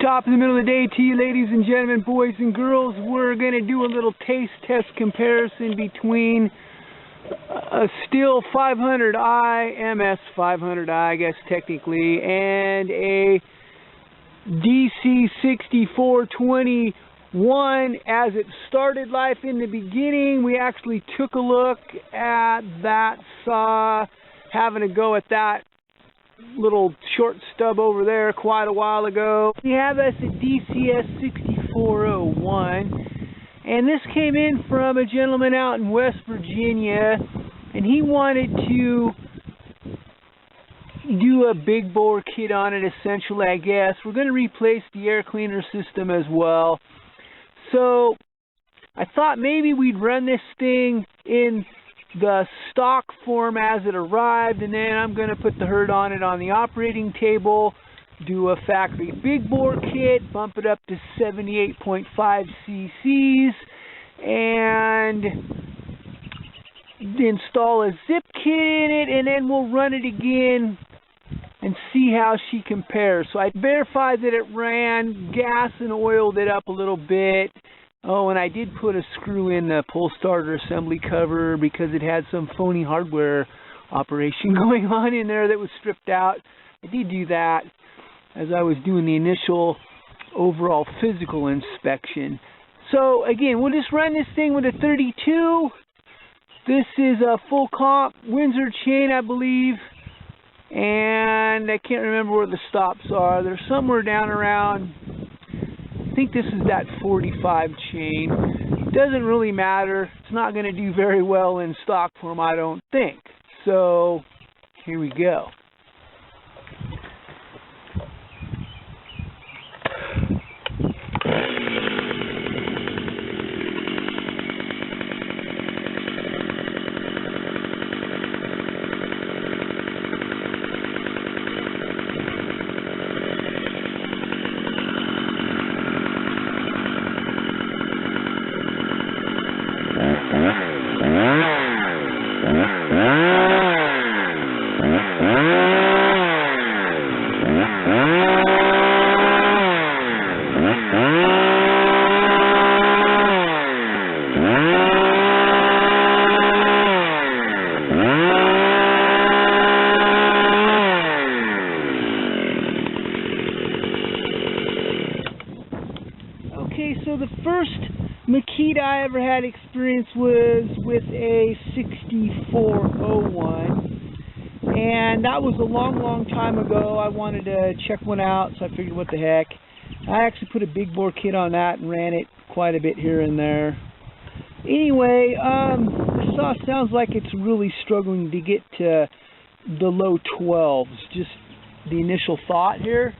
Top in the middle of the day to you, ladies and gentlemen, boys and girls. We're going to do a little taste test comparison between a Stihl 500i, MS 500i, I guess technically, and a DC 6421. As it started life in the beginning, we actually took a look at that saw, having a go at that little short stub over there quite a while ago. We have us a DCS 6401, and this came in from a gentleman out in West Virginia, and he wanted to do a big bore kit on it, essentially, I guess. We're going to replace the air cleaner system as well. So I thought maybe we'd run this thing in the stock form as it arrived, and then I'm going to put the herd on it on the operating table, do a factory big bore kit, bump it up to 78.5 cc's, and install a zip kit in it, and then we'll run it again and see how she compares. So I verified that it ran, gas and oiled it up a little bit. Oh, and I did put a screw in the pull starter assembly cover because it had some phony hardware operation going on in there that was stripped out. I did do that as I was doing the initial overall physical inspection. So again, we'll just run this thing with a 32. This is a full comp Windsor chain, I believe, and I can't remember where the stops are. They're somewhere down around, I think this is that 45 chain. Doesn't really matter. It's not going to do very well in stock form, I don't think. So here we go. Okay, so the first Makita I ever had experience was with a 6401, and that was a long time ago. I wanted to check one out, so I figured what the heck. I actually put a big bore kit on that and ran it quite a bit here and there. Anyway, the saw sounds like it's really struggling to get to the low 12s. Just the initial thought here.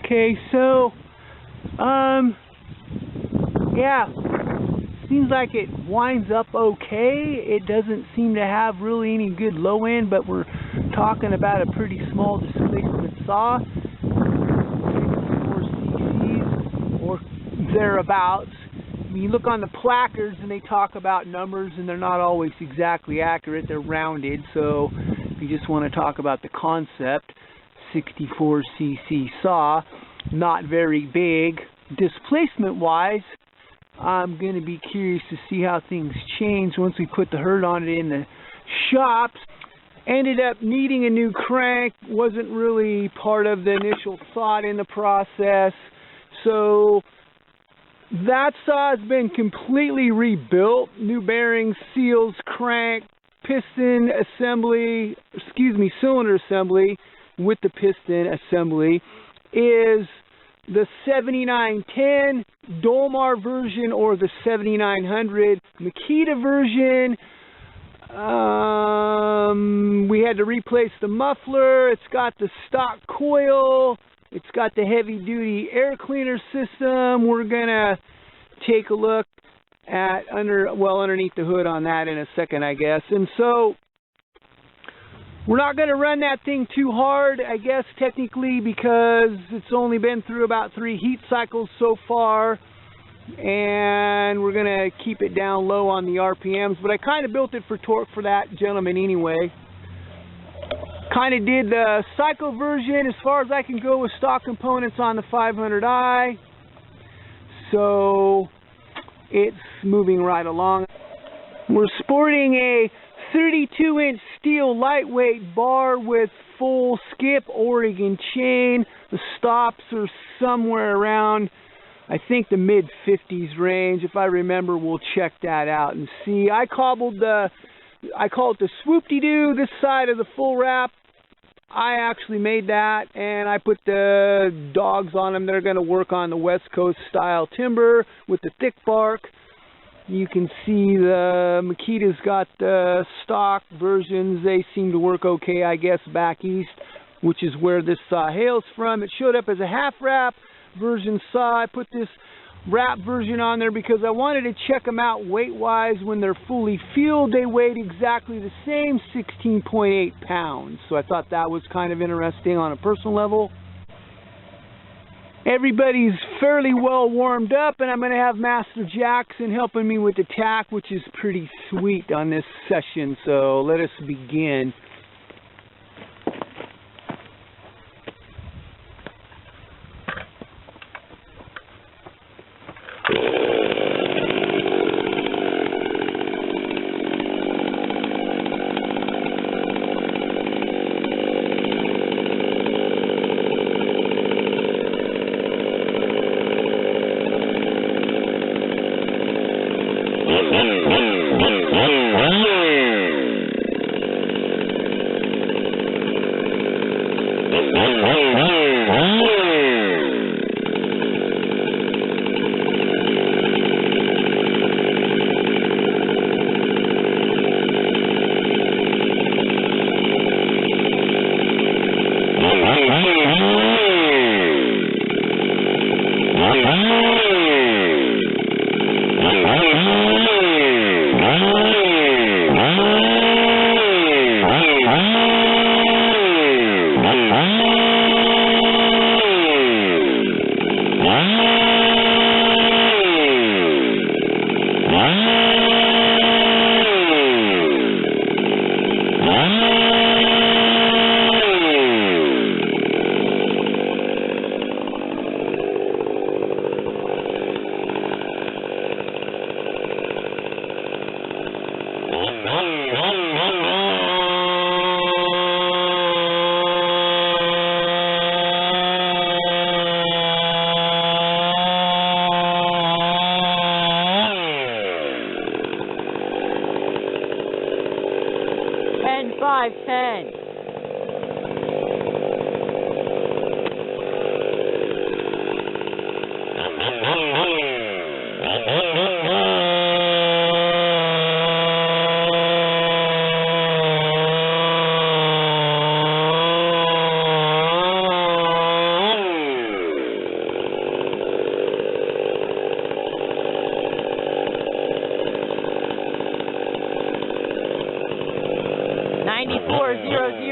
Okay, so, yeah, seems like it winds up okay. It doesn't seem to have really any good low end, but we're talking about a pretty small displacement saw, 4 cc's or thereabouts. You look on the placards and they talk about numbers, and they're not always exactly accurate. They're rounded, so if you just want to talk about the concept, 64 cc saw, not very big. Displacement wise, I'm going to be curious to see how things change once we put the herd on it in the shops. Ended up needing a new crank, wasn't really part of the initial thought in the process, so that saw has been completely rebuilt. New bearings, seals, crank, piston assembly, cylinder assembly with the piston assembly is the 7910 Dolmar version or the 7900 Makita version. We had to replace the muffler. It's got the stock coil. It's got the heavy-duty air cleaner system. We're gonna take a look at underneath the hood on that in a second, I guess. And so we're not gonna run that thing too hard, I guess, technically, because it's only been through about 3 heat cycles so far, and we're gonna keep it down low on the RPMs. But I kind of built it for torque for that gentleman anyway. Kind of did the cycle version as far as I can go with stock components on the 500i. So it's moving right along. We're sporting a 32-inch Stihl lightweight bar with full skip Oregon chain. The stops are somewhere around, I think, the mid-50s range. If I remember, we'll check that out and see. I call it the swoop-de-doo, this side of the full wrap. I actually made that, and I put the dogs on them that are going to work on the West Coast style timber with the thick bark. You can see the Makita's got the stock versions. They seem to work okay, I guess, back east, which is where this saw hails from. It showed up as a half wrap version saw. I put this wrap version on there because I wanted to check them out weight-wise. When they're fully fueled, they weighed exactly the same, 16.8 pounds. So I thought that was kind of interesting on a personal level. Everybody's fairly well warmed up, and I'm going to have Master Jackson helping me with the tack, which is pretty sweet on this session. So let us begin.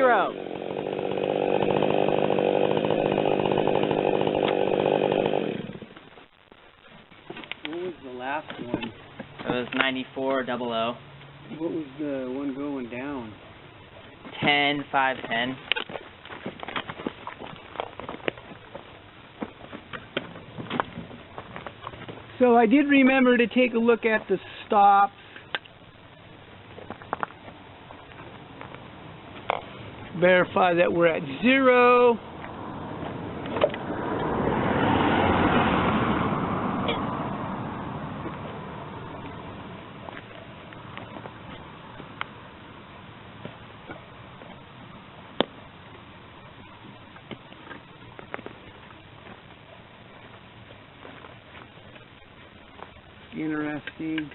0. What was the last one? It was 9400. What was the one going down? 10, 5, 10. So I did remember to take a look at the stops. Verify that we're at 0. Interesting.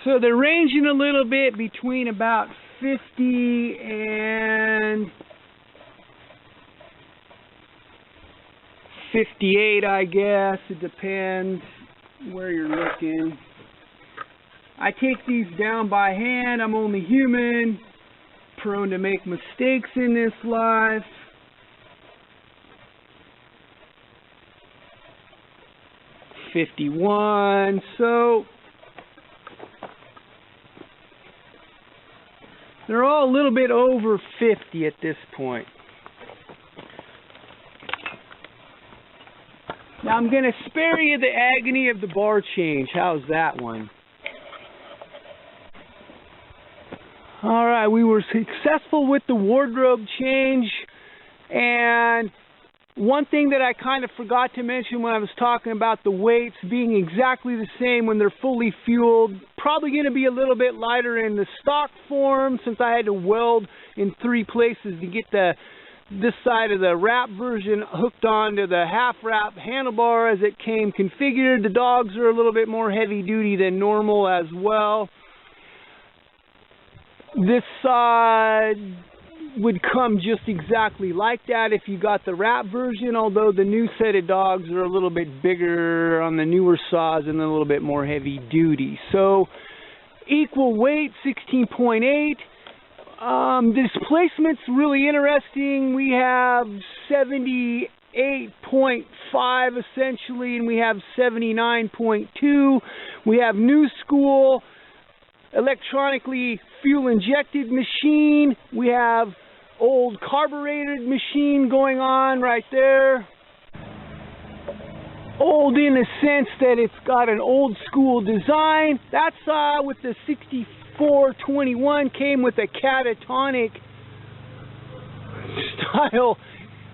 So they're ranging a little bit between about 50 and 58, I guess. It depends where you're looking. I take these down by hand. I'm only human, prone to make mistakes in this life. $51. So they're all a little bit over 50 at this point. Now I'm going to spare you the agony of the bar change. How's that one? Alright, we were successful with the wardrobe change, and one thing that I kind of forgot to mention when I was talking about the weights being exactly the same when they're fully fueled, probably going to be a little bit lighter in the stock form since I had to weld in 3 places to get this side of the wrap version hooked onto the half wrap handlebar as it came configured. The dogs are a little bit more heavy duty than normal as well. This side would come just exactly like that if you got the wrap version, although the new set of dogs are a little bit bigger on the newer saws and a little bit more heavy duty. So equal weight 16.8. The displacement's really interesting. We have 78.5 essentially, and we have 79.2. We have new school electronically fuel injected machine. We have old carbureted machine going on right there. Old in the sense that it's got an old school design. That saw with the 6421 came with a catatonic style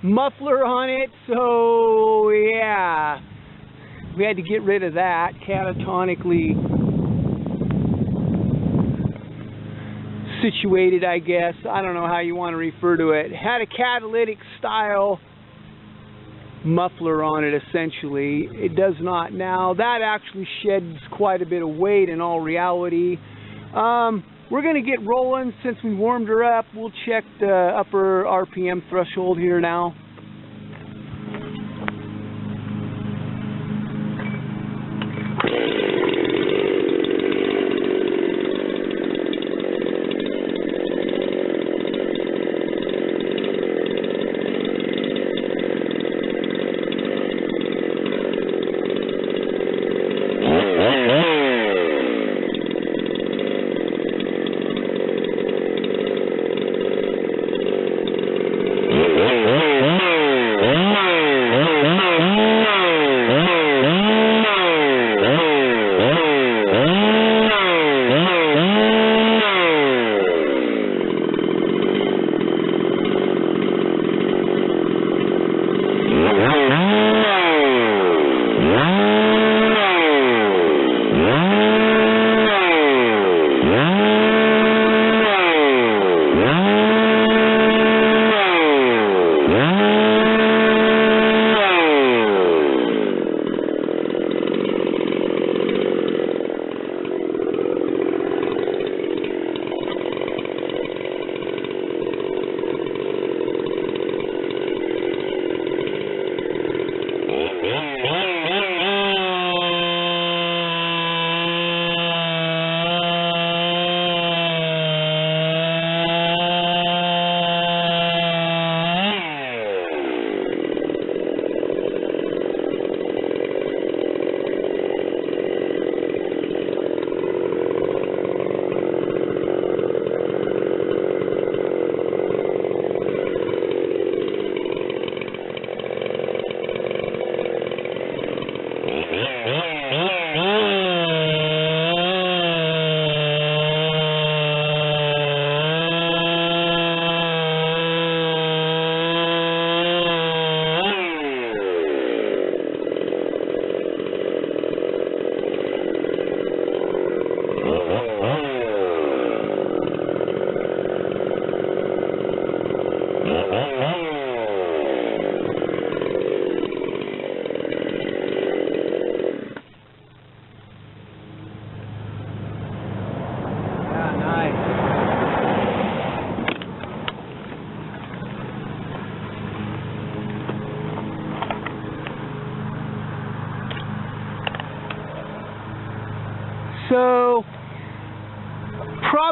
muffler on it, so yeah, we had to get rid of that. Catatonically situated, I guess. I don't know how you want to refer to it. Had a catalytic style muffler on it essentially. It does not now. That actually sheds quite a bit of weight in all reality. We're going to get rolling since we warmed her up. We'll check the upper RPM threshold here now.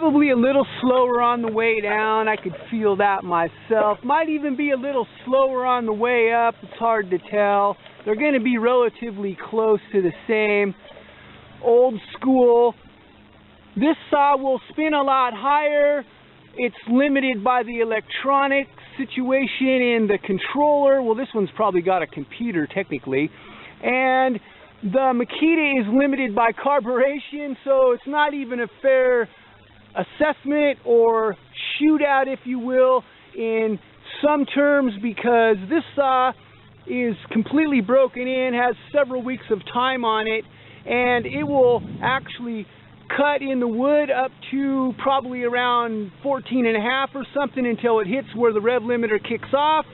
Probably a little slower on the way down. I could feel that myself. Might even be a little slower on the way up. It's hard to tell. They're going to be relatively close to the same. Old school. This saw will spin a lot higher. It's limited by the electronic situation in the controller. Well, this one's probably got a computer technically. And the Makita is limited by carburation, so it's not even a fair assessment or shootout, if you will, in some terms, because this saw is completely broken in, has several weeks of time on it, and it will actually cut in the wood up to probably around 14.5 or something until it hits where the rev limiter kicks off,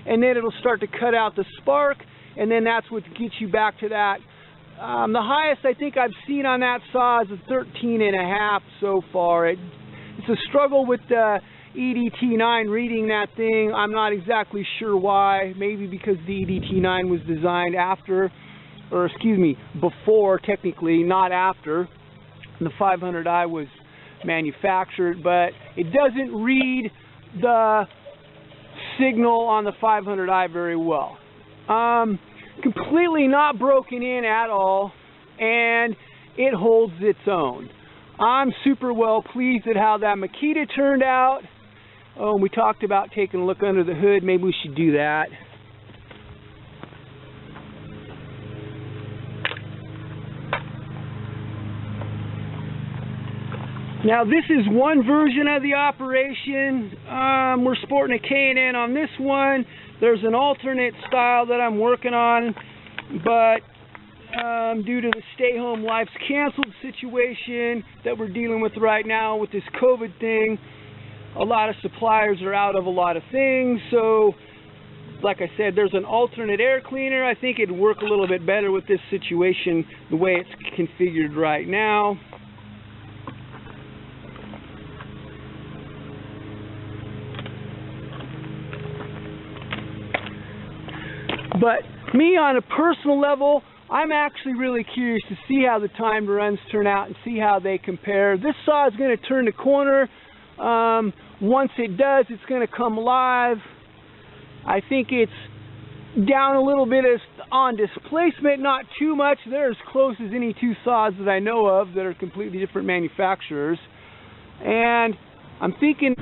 and then it'll start to cut out the spark, and then that's what gets you back to that. The highest I think I've seen on that saw is a 13.5 so far. It's a struggle with the EDT9 reading that thing. I'm not exactly sure why. Maybe because the EDT9 was designed after, or excuse me, before technically, not after the 500i was manufactured, but it doesn't read the signal on the 500i very well. Completely not broken in at all, and it holds its own. I'm super well pleased at how that Makita turned out. Oh, and we talked about taking a look under the hood. Maybe we should do that. Now this is one version of the operation. We're sporting a K&N on this one. There's an alternate style that I'm working on, but due to the stay-home life's canceled situation that we're dealing with right now with this COVID thing, a lot of suppliers are out of a lot of things. So, like I said, there's an alternate air cleaner. I think it'd work a little bit better with this situation the way it's configured right now. But me, on a personal level, I'm actually really curious to see how the timed runs turn out and see how they compare. This saw is going to turn the corner. Once it does, it's going to come alive. I think it's down a little bit on displacement, not too much. They're as close as any two saws that I know of that are completely different manufacturers. And I'm thinking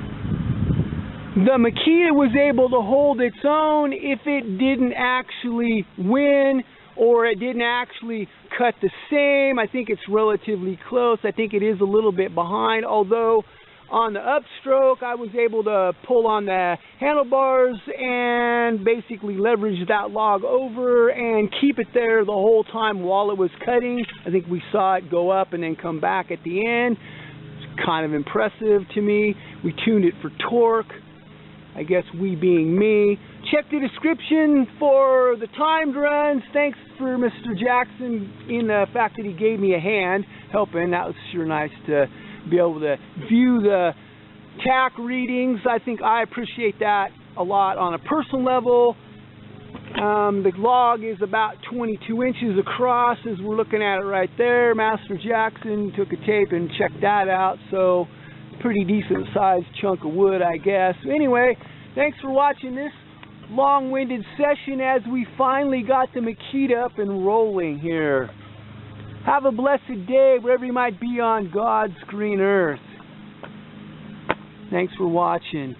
the Makita was able to hold its own if it didn't actually win or it didn't actually cut the same. I think it's relatively close. I think it is a little bit behind, although on the upstroke I was able to pull on the handlebars and basically leverage that log over and keep it there the whole time while it was cutting. I think we saw it go up and then come back at the end. It's kind of impressive to me. We tuned it for torque. I guess we being me. Check the description for the timed runs. Thanks for Mr. Jackson in the fact that he gave me a hand helping. That was sure nice to be able to view the tack readings. I think I appreciate that a lot on a personal level. The log is about 22 inches across as we're looking at it right there. Master Jackson took a tape and checked that out, so pretty decent sized chunk of wood, I guess. Anyway, thanks for watching this long-winded session as we finally got the Makita up and rolling here. Have a blessed day wherever you might be on God's green earth. Thanks for watching.